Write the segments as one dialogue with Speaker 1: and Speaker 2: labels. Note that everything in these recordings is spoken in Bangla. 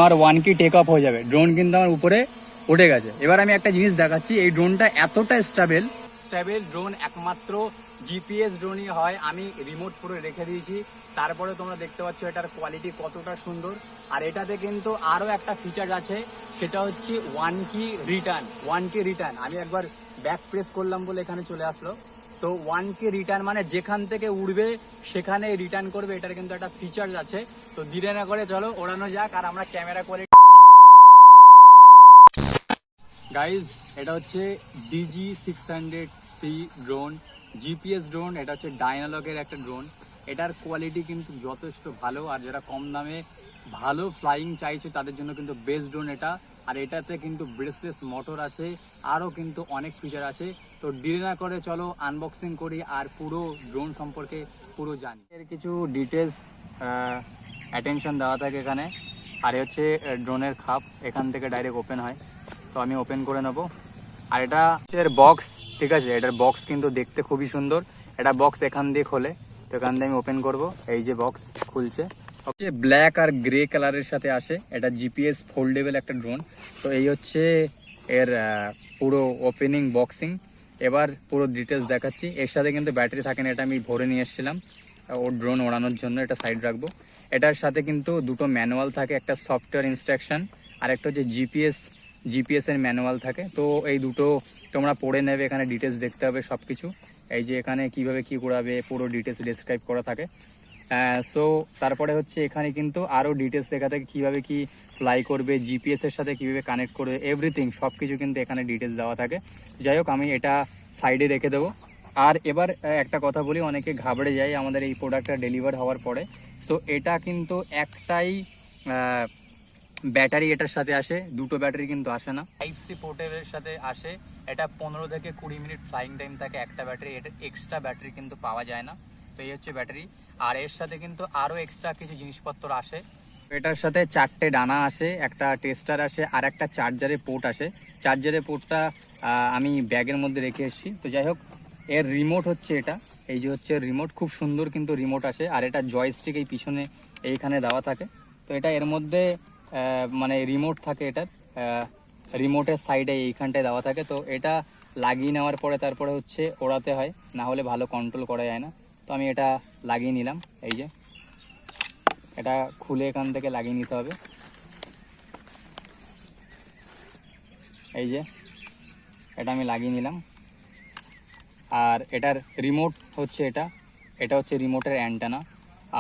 Speaker 1: আমার 1K টেক অফ হয়ে যাবে। ড্রোন কিন্তু আমার উপরে উঠে গেছে। এবার আমি একটা জিনিস দেখাচ্ছি, এই ড্রোনটা এতটা স্টেবল ড্রোন একমাত্র জিপিএস ড্রোনই হয়। আমি রিমোট পুরো রেখে দিয়েছি, তারপরে তোমরা দেখতে পাচ্ছ এটার কোয়ালিটি কতটা সুন্দর। আর এটাতে কিন্তু আরও একটা ফিচার আছে, সেটা হচ্ছে 1K রিটার্ন। আমি একবার ব্যাক প্রেস করলাম বলে এখানে চলে আসলো। তো 1K রিটার্ন মানে যেখান থেকে উড়বে সেখানে রিটার্ন করবে, এটার কিন্তু একটা ফিচার আছে। তো ধীরে না করে চলো ওড়ানো যাক, আর আমরা ক্যামেরা করে। গাইজ, এটা হচ্ছে DG600C ড্রোন, জিপিএস ড্রোন। এটা হচ্ছে ডায়নালগের একটা ড্রোন। এটার কোয়ালিটি কিন্তু যথেষ্ট ভালো, আর যারা কম দামে ভালো ফ্লাইং চাইছে তাদের জন্য কিন্তু বেস্ট ড্রোন এটা। আর এটাতে কিন্তু ব্রেসলেস মোটর আছে, আরও কিন্তু অনেক ফিচার আছে। তো দেরি না করে চলো আনবক্সিং করি আর পুরো ড্রোন সম্পর্কে পুরো জানি। এর কিছু ডিটেলস অ্যাটেনশন দেওয়া থাকে এখানে। আর এ হচ্ছে ড্রোনের খাপ, এখান থেকে ডাইরেক্ট ওপেন হয়। তো আমি ওপেন করে নেব। আর এটা হচ্ছে এর বক্স, ঠিক আছে। এটার বক্স কিন্তু দেখতে খুবই সুন্দর। এটা বক্স এখান দিয়ে খোলে, তো এখান দিয়ে আমি ওপেন করব। এই যে বক্স খুলছে, হচ্ছে ব্ল্যাক আর গ্রে কালারের সাথে আসে। এটা জিপিএস ফোল্ডেবল একটা ড্রোন। তো এই হচ্ছে এর পুরো ওপেনিং বক্সিং। এবার পুরো ডিটেলস দেখাচ্ছি। এর সাথে কিন্তু ব্যাটারি থাকে না, এটা আমি ভরে নিয়ে এসেছিলাম ওর ড্রোন ওড়ানোর জন্য। এটা সাইড রাখবো। এটার সাথে কিন্তু দুটো ম্যানুয়াল থাকে, একটা সফটওয়্যার ইনস্ট্রাকশন আর একটা হচ্ছে জিপিএস এর ম্যানুয়াল থাকে। তো এই দুটো তোমরা পড়ে নেবে, এখানে ডিটেলস দেখতে হবে সব কিছু। এই যে এখানে কিভাবে কি করাবে পুরো ডিটেলস ডিসক্রাইব করা থাকে। সো তারপরে হচ্ছে এখানে কিন্তু আরও ডিটেলস লেখা থাকে, কীভাবে কি ফ্লাই করবে, জিপিএস এর সাথে কীভাবে কানেক্ট করবে, এভরিথিং সব কিছু কিন্তু এখানে ডিটেলস দেওয়া থাকে। যাই হোক, আমি এটা সাইডে রেখে দেবো। আর এবার একটা কথা বলি, অনেকে ঘাবড়ে যায় আমাদের এই প্রোডাক্টটা ডেলিভার হওয়ার পরে। সো এটা কিন্তু একটাই ব্যাটারি এটার সাথে আসে, দুটো ব্যাটারি কিন্তু আসে না। টাইপ-সি পোর্টেবলের সাথে আসে। এটা 15 থেকে 20 মিনিট ফ্লাইং টাইম থাকে একটা ব্যাটারি। এটা এক্সট্রা ব্যাটারি কিন্তু পাওয়া যায় না। তো এই হচ্ছে ব্যাটারি। আর এর সাথে কিন্তু আরও এক্সট্রা কিছু জিনিসপত্র আসে। এটার সাথে 4টে ডানা আসে, একটা টেস্টার আসে, আর একটা চার্জারের পোর্ট আসে। চার্জারের পোর্টটা আমি ব্যাগের মধ্যে রেখে এসেছি। তো যাই হোক, এর রিমোট হচ্ছে এটা। এই যে হচ্ছে রিমোট, খুব সুন্দর কিন্তু রিমোট আসে। আর এটা জয়স্টিক এই পিছনে এইখানে দেওয়া থাকে। তো এটা এর মধ্যে মানে রিমোট থাকে, এটার রিমোটের সাইডে এইখানটায় দেওয়া থাকে। তো এটা লাগিয়ে নেওয়ার পরে তারপরে হচ্ছে ওড়াতে হয়, না হলে ভালো কন্ট্রোল করা যায় না। তো আমি এটা লাগিয়ে নিলাম। এই যে এটা খুলে এখান থেকে লাগিয়ে নিতে হবে। এই যে এটা আমি লাগিয়ে নিলাম। আর এটার রিমোট হচ্ছে এটা হচ্ছে রিমোটের অ্যান্টেনা।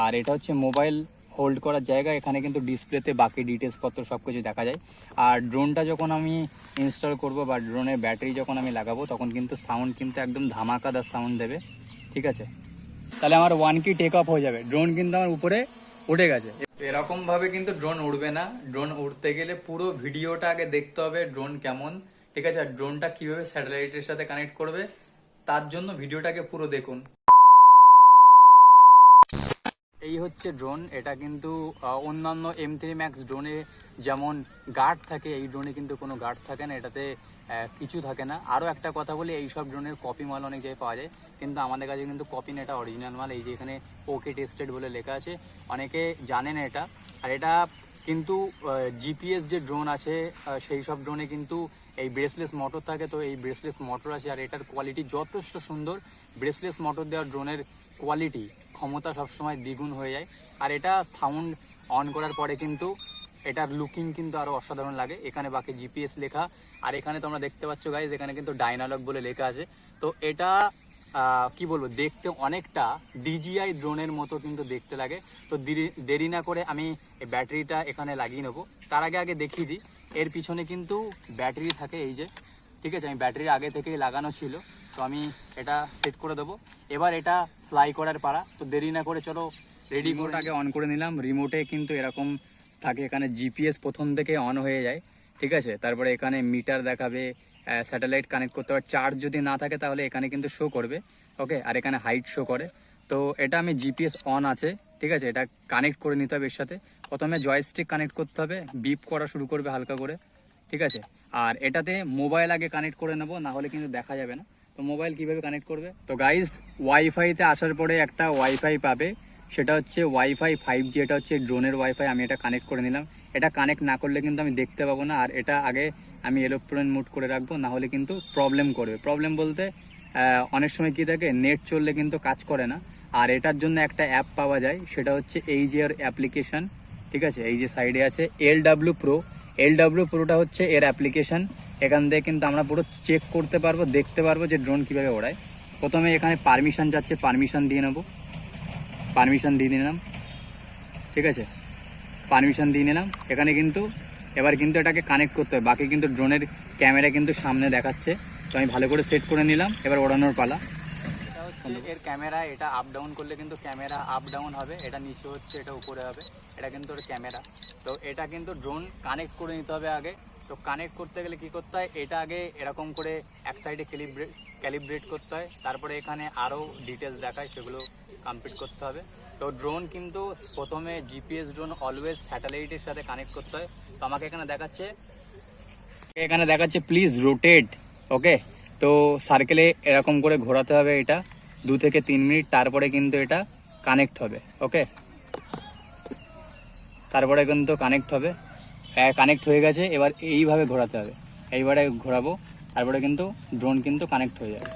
Speaker 1: আর এটা হচ্ছে মোবাইল হোল্ড করার জায়গা। এখানে কিন্তু ডিসপ্লেতে বাকি ডিটেলসপত্র সব কিছু দেখা যায়। আর ড্রোনটা যখন আমি ইনস্টল করব বা ড্রোনের ব্যাটারি যখন আমি লাগাবো, তখন কিন্তু সাউন্ড কিন্তু একদম ধামাকাদার সাউন্ড দেবে, ঠিক আছে। তাহলে আমার 1K টেক অফ হয়ে যাবে। ড্রোন কিন্তু আমার উপরে উঠে গেছে। এরকম ভাবে কিন্তু ড্রোন উড়বে না। ড্রোন উড়তে গেলে পুরো ভিডিওটা আগে দেখতে হবে ড্রোন কেমন, ঠিক আছে। আর ড্রোনটা কিভাবে স্যাটেলাইটের সাথে কানেক্ট করবে তার জন্য ভিডিওটাকে পুরো দেখুন। এই হচ্ছে ড্রোন। এটা কিন্তু অন্যান্য M3 Max ড্রোনে যেমন গার্ড থাকে, এই ড্রোনে কিন্তু কোনো গার্ড থাকে না, এটাতে কিছু থাকে না। আরও একটা কথা বলি, এই সব ড্রোনের কপি মাল অনেক জায়গায় পাওয়া যায়, কিন্তু আমাদের কাছে কিন্তু কপি না, এটা অরিজিনাল মাল। এই যে এখানে ওকে টেস্টেড বলে লেখা আছে, অনেকে জানেন এটা। আর এটা কিন্তু জিপিএস যে ড্রোন আছে সেই সব ড্রোনে কিন্তু এই ব্রেসলেস মোটর থাকে। তো এই ব্রেসলেস মোটর আছে, আর এটার কোয়ালিটি যথেষ্ট সুন্দর। ব্রেসলেস মোটর দেওয়া ড্রোনের কোয়ালিটি ক্ষমতা সবসময় দ্বিগুণ হয়ে যায়। আর এটা সাউন্ড অন করার পরে কিন্তু এটার লুকিং কিন্তু আরও অসাধারণ লাগে। এখানে বাকি জিপিএস লেখা, আর এখানে তোমরা দেখতে পাচ্ছ গাইজ, এখানে কিন্তু ডায়নালগ বলে লেখা আছে। তো এটা কি বলবো, দেখতে অনেকটা ডিজিআই ড্রোনের মতো কিন্তু দেখতে লাগে। তো দেরি না করে আমি এই ব্যাটারিটা এখানে লাগিয়ে নেবো। তার আগে দেখিয়ে দিই, এর পিছনে কিন্তু ব্যাটারি থাকে, এই যে, ঠিক আছে। আমি ব্যাটারি আগে থেকেই লাগানো ছিল, তো আমি এটা সেট করে দেবো। এবার এটা ফ্লাই করার পালা। তো দেরি না করে চলো রেডি করে আগে অন করে নিলাম। রিমোটে কিন্তু এরকম থাকে, এখানে জিপিএস প্রথম থেকে অন হয়ে যায়, ঠিক আছে। তারপরে এখানে মিটার দেখাবে, স্যাটেলাইট কানেক্ট করতে হবে। চার্জ যদি না থাকে তাহলে এখানে কিন্তু শো করবে, ওকে। আর এখানে হাইট শো করে। তো এটা আমি জিপিএস অন আছে, ঠিক আছে। এটা কানেক্ট করে নিতে হবে এর সাথে। প্রথমে জয়স্টিক কানেক্ট করতে হবে, বিপ করা শুরু করবে হালকা করে, ঠিক আছে। আর এটাতে মোবাইল আগে কানেক্ট করে নেবো, না হলে কিন্তু দেখা যাবে না। তো মোবাইল কিভাবে কানেক্ট করবে, তো গাইজ ওয়াইফাইতে আসার পরে একটা ওয়াইফাই পাবে, সেটা হচ্ছে ওয়াইফাই 5G। এটা হচ্ছে ড্রোনের ওয়াইফাই। আমি এটা কানেক্ট করে নিলাম। এটা কানেক্ট না করলে কিন্তু আমি দেখতে পাবো না। আর এটা আগে আমি এরোপ্লেন মোড করে রাখবো, না হলে কিন্তু প্রবলেম করবে। প্রবলেম বলতে অনেক সময় কি থাকে, নেট চললে কিন্তু কাজ করে না। আর এটার জন্য একটা অ্যাপ পাওয়া যায়, সেটা হচ্ছে এই যে এর অ্যাপ্লিকেশন, ঠিক আছে, এই যে সাইডে আছে LW Pro। LW Proটা হচ্ছে এর অ্যাপ্লিকেশন। এখান থেকে কিন্তু আমরা পুরো চেক করতে পারবো, দেখতে পারবো যে ড্রোন কীভাবে ওড়ায়। প্রথমে এখানে পারমিশন যাচ্ছে, পারমিশন দিয়ে নেবো, পারমিশন দিয়ে নিলাম, ঠিক আছে, পারমিশন দিয়ে নিলাম। এখানে কিন্তু এবার কিন্তু এটাকে কানেক্ট করতে হবে, বাকি কিন্তু ড্রোনের ক্যামেরা কিন্তু সামনে দেখাচ্ছে। তো আমি ভালো করে সেট করে নিলাম, এবার ওড়ানোর পালা। এটা হচ্ছে এর ক্যামেরা, এটা আপ ডাউন করলে কিন্তু ক্যামেরা আপ ডাউন হবে, এটা নিচে হচ্ছে, এটা উপরে হবে, এটা কিন্তু ওর ক্যামেরা। তো এটা কিন্তু ড্রোন কানেক্ট করে নিতে হবে আগে। তো কানেক্ট করতে গেলে কি করতে হয়, এটা আগে এরকম করে এক সাইডে ক্যালিব্রেট করতে হয়, তারপরে এখানে আরও ডিটেলস দেখায়, সেগুলো কমপ্লিট করতে হবে। তো ড্রোন কিন্তু প্রথমে জিপিএস ড্রোন অলওয়েজ স্যাটেলাইটের সাথে কানেক্ট করতে হয়। তো আমাকে এখানে দেখাচ্ছে প্লিজ রোটেট, ওকে। তো সার্কেলে এরকম করে ঘোরাতে হবে এটা 2 থেকে 3 মিনিট, তারপরে কিন্তু এটা কানেক্ট হবে, ওকে। তারপরে কিন্তু কানেক্ট হবে, কানেক্ট হয়ে গেছে। এবার এইভাবে ঘোরাতে হবে, এইবারে ঘোরাবো, তারপরে কিন্তু ড্রোন কিন্তু কানেক্ট হয়ে যাবে।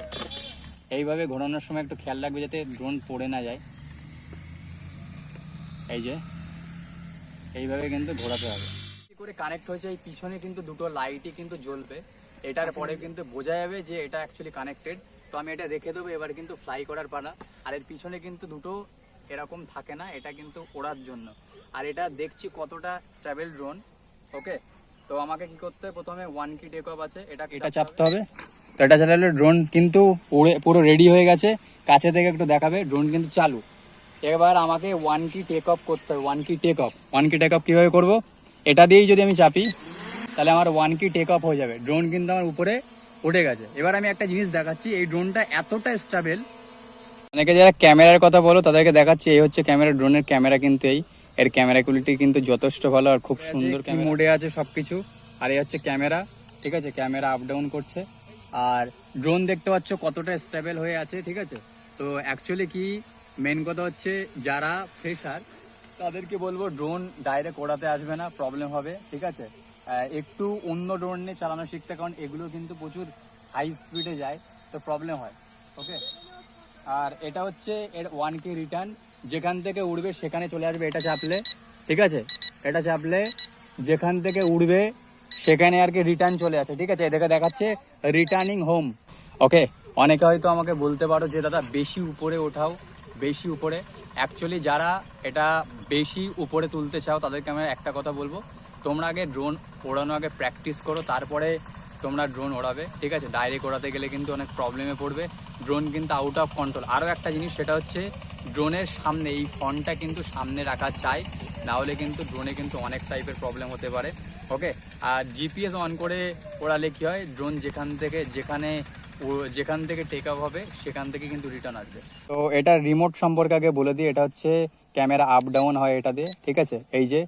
Speaker 1: এইভাবে ঘোরানোর সময় একটু খেয়াল রাখবে যাতে ড্রোন পড়ে না যায়। এই যে এইভাবে কিন্তু ঘোরাতে হবে। কি করে কানেক্ট হয়েছে, এই পিছনে কিন্তু দুটো লাইটই কিন্তু জ্বলবে, এটার পরে কিন্তু বোঝা যাবে যে এটা অ্যাকচুয়ালি কানেক্টেড। তো আমি এটা রেখে দেবো, এবার কিন্তু ফ্লাই করার পালা। আর এর পিছনে কিন্তু দুটো এরকম থাকে না, এটা কিন্তু ওড়ার জন্য। আর এটা দেখছি কতটা স্টেবল ড্রোন, ওকে। তো আমাকে কি করতে হবে, প্রথমে 1 কি টেক অফ আছে, এটা চাপতে হবে। তো এটা চালালে ড্রোন কিন্তু উড়ে পুরো রেডি হয়ে গেছে, কাছে থেকে একটু দেখাবে, ড্রোন কিন্তু চালু। এবার আমাকে 1 কি টেক অফ করতে হবে। 1 কি টেক অফ, 1 কি টেক অফ কীভাবে করবো, এটা দিয়েই যদি আমি চাপি তাহলে আমার 1 কি টেক অফ হয়ে যাবে, ড্রোন কিন্তু আমার উপরে উঠে গেছে। এবার আমি একটা জিনিস দেখাচ্ছি, এই ড্রোনটা এতটা স্টেবল। অনেকে যারা ক্যামেরার কথা বলো তাদেরকে দেখাচ্ছি, এই হচ্ছে ক্যামেরা, ড্রোনের ক্যামেরা কিন্তু এর ক্যামেরা কোয়ালিটি কিন্তু যথেষ্ট ভালো আর খুব সুন্দর মোডে আছে সব কিছু। আর এই হচ্ছে ক্যামেরা, ঠিক আছে, ক্যামেরা আপ ডাউন করছে। আর ড্রোন দেখতে পাচ্ছ কতটা স্টেবল হয়ে আছে, ঠিক আছে। তো অ্যাকচুয়ালি কি মেন কথা হচ্ছে, যারা ফ্রেশার তাদেরকে বলবো ড্রোন ডাইরেক্ট ওড়াতে আসবে না, প্রবলেম হবে, ঠিক আছে। একটু অন্য ড্রোন নিয়ে চালানো শিখতে, কারণ এগুলো কিন্তু প্রচুর হাই স্পিডে যায়, তো প্রবলেম হয়, ওকে। আর এটা হচ্ছে এর 1 কি রিটার্ন, যেখান থেকে উড়বে সেখানে চলে আসবে, এটা চাপলে, ঠিক আছে, এটা চাপলে যেখান থেকে উড়বে সেখানে আর কি রিটার্ন চলে আসে, ঠিক আছে। এটাকে দেখাচ্ছে রিটার্নিং হোম, ওকে। অনেকে হয়তো আমাকে বলতে পারো যে দাদা বেশি উপরে ওঠাও, বেশি উপরে। অ্যাকচুয়ালি যারা এটা বেশি উপরে তুলতে চাও তাদেরকে আমি একটা কথা বলবো, তোমরা আগে ড্রোন ওড়ানো আগে প্র্যাকটিস করো, তারপরে তোমরা ড্রোন ওড়াবে, ঠিক আছে। ডাইরেক্ট ওড়াতে গেলে কিন্তু অনেক প্রবলেমে পড়বে, ড্রোন কিন্তু আউট অফ কন্ট্রোল। আরও একটা জিনিস, সেটা হচ্ছে ড্রোনের সামনে এই ফোনটা কিন্তু সামনে রাখা চাই, না হলে কিন্তু ড্রোনে কিন্তু অনেক টাইপের প্রবলেম হতে পারে, ওকে। আর জিপিএস অন করে ওড়ালে কী হয়, ড্রোন যেখান থেকে টেক অফ হবে সেখান থেকে কিন্তু রিটার্ন আসবে। তো এটা রিমোট সম্পর্কে আগে বলে দিই, এটা হচ্ছে ক্যামেরা আপ ডাউন হয় এটা দিয়ে, ঠিক আছে। এই যে,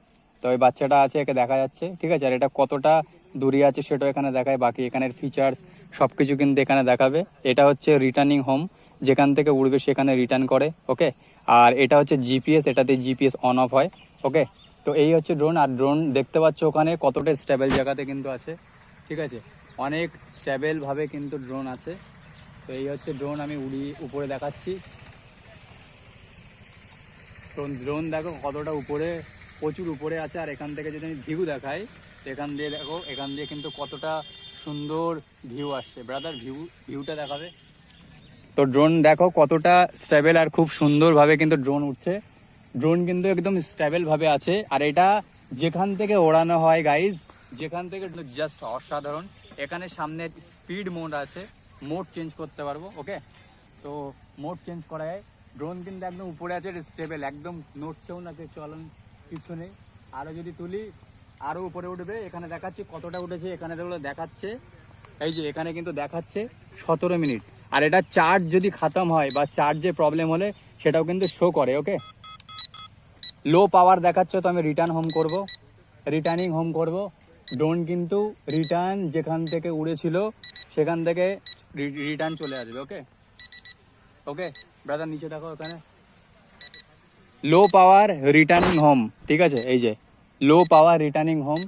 Speaker 1: তো ওই বাচ্চাটা আছে, একে দেখা যাচ্ছে, ঠিক আছে। আর এটা কতটা দূরে আছে সেটাও এখানে দেখায়, বাকি এখানের ফিচার্স সব কিছু কিন্তু এখানে দেখাবে। এটা হচ্ছে রিটার্নিং হোম, যেখান থেকে উড়বে সেখানে রিটার্ন করে, ওকে। আর এটা হচ্ছে জিপিএস, এটাতে জিপিএস অন অফ হয়, ওকে। তো এই হচ্ছে ড্রোন। আর ড্রোন দেখতে পাচ্ছ ওখানে কতটা স্টেবল জায়গাতে কিন্তু আছে, ঠিক আছে, অনেক স্টেবলভাবে কিন্তু ড্রোন আছে। তো এই হচ্ছে ড্রোন, আমি উপরে দেখাচ্ছি। তো ড্রোন দেখো কতটা উপরে, প্রচুর উপরে আছে। আর এখান থেকে যদি আমি ভিউ দেখাই, এখান দিয়ে দেখো, এখান দিয়ে কিন্তু কতটা সুন্দর ভিউ আসছে। ব্রাদার ভিউটা দেখাবে। তো ড্রোন দেখো কতটা স্টেবল আর খুব সুন্দরভাবে কিন্তু ড্রোন উঠছে, ড্রোন কিন্তু একদম স্টেবলভাবে আছে। আর এটা যেখান থেকে ওড়ানো হয় গাইজ, যেখান থেকে জাস্ট অসাধারণ। এখানে সামনে স্পিড মোড আছে, মোড চেঞ্জ করতে পারবো, ওকে। তো মোড চেঞ্জ করা যায়, ড্রোন কিন্তু একদম উপরে আছে, স্টেবল, একদম নড়ছেও না, চলন কিছু নেই। আরও যদি তুলি আরও উপরে উঠবে, এখানে দেখাচ্ছে কতটা উঠেছে, এখানে যেগুলো দেখাচ্ছে, এই যে এখানে কিন্তু দেখাচ্ছে 17 মিনিট। আর এটা চার্জ যদি খতম হয় বা চার্জে প্রবলেম হলে সেটাও কিন্তু শো করে, ওকে। লো পাওয়ার দেখাচ্ছে, তো আমি রিটার্নিং হোম করব। ড্রোন কিন্তু রিটার্ন যেখান থেকে উড়েছিল সেখান থেকে রিটার্ন চলে আসবে, ওকে। ওকে ব্রাদার, নিচে দেখো ওখানে লো পাওয়ার রিটার্নিং হোম, ঠিক আছে। এই যে লো পাওয়ার রিটার্নিং হোম,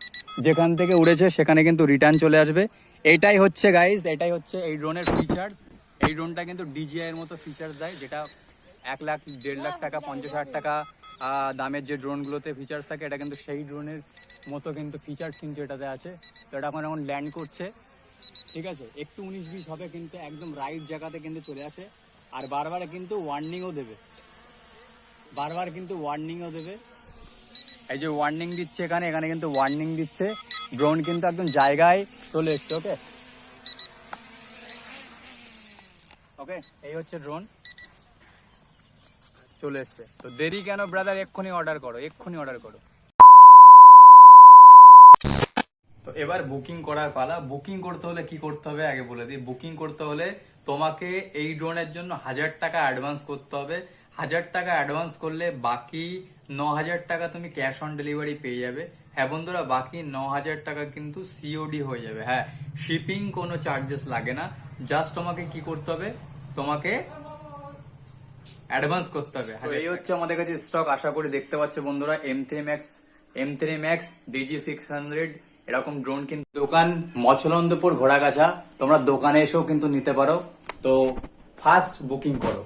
Speaker 1: যেখান থেকে উড়েছে সেখানে কিন্তু রিটার্ন চলে আসবে। এটাই হচ্ছে গাইজ, এটাই হচ্ছে এই ড্রোনের ফিচার্স। এই ড্রোনটা কিন্তু ডিজিআই এর মতো ফিচার্স দেয়, যেটা 1 লাখ 1.5 লাখ টাকা 50,000 টাকা দামের যে ড্রোনগুলোতে ফিচার্স থাকে, এটা কিন্তু সেই ড্রোনের মতো কিন্তু ফিচার্স কিন্তু এটাতে আছে। তো এটা এখন ল্যান্ড করছে, ঠিক আছে, একটু 19-20 হবে কিন্তু একদম রাইট জায়গাতে কিন্তু চলে আসে। আর বারবার কিন্তু ওয়ার্নিংও দেবে, বারবার কিন্তু ওয়ার্নিংও দেবে। এই যে ওয়ার্নিং দিচ্ছে এখানে, এখানে কিন্তু ওয়ার্নিং দিচ্ছে। ড্রোন কিন্তু একদম জায়গায় চলে এসছে। ওকে ওকে, এই হচ্ছে ড্রোন চলে এসছে। তো দেরি কেন ব্রাদার, এক্ষুনি অর্ডার করো, এক্ষুনি অর্ডার করো। তো এবার বুকিং করার পালা। বুকিং করতে হলে কি করতে হবে আগে বলে দিই। বুকিং করতে হলে তোমাকে এই ড্রোনের জন্য 1000 টাকা অ্যাডভান্স করতে হবে। 1000 টাকা অ্যাডভান্স করলে বাকি 9000 টাকা তুমি ক্যাশ অন ডেলিভারি পেয়ে যাবে। হ্যাঁ বন্ধুরা, বাকি 9000 টাকা কিন্তু সিওডি হয়ে যাবে। হ্যাঁ, শিপিং কোনো চার্জেস লাগে না। জাস্ট তোমাকে কি করতে হবে, তোমাকে অ্যাডভান্স করতে হবে। এই হচ্ছে আমাদের কাছে স্টক, আশা করি দেখতে পাচ্ছ বন্ধুরা। M3 Max DG600 এরকম ড্রোন কিন্তু দোকান মচলন্দপুর ঘোড়াগাছা, তোমরা দোকানে এসেও কিন্তু নিতে পারো। তো ফার্স্ট বুকিং করো।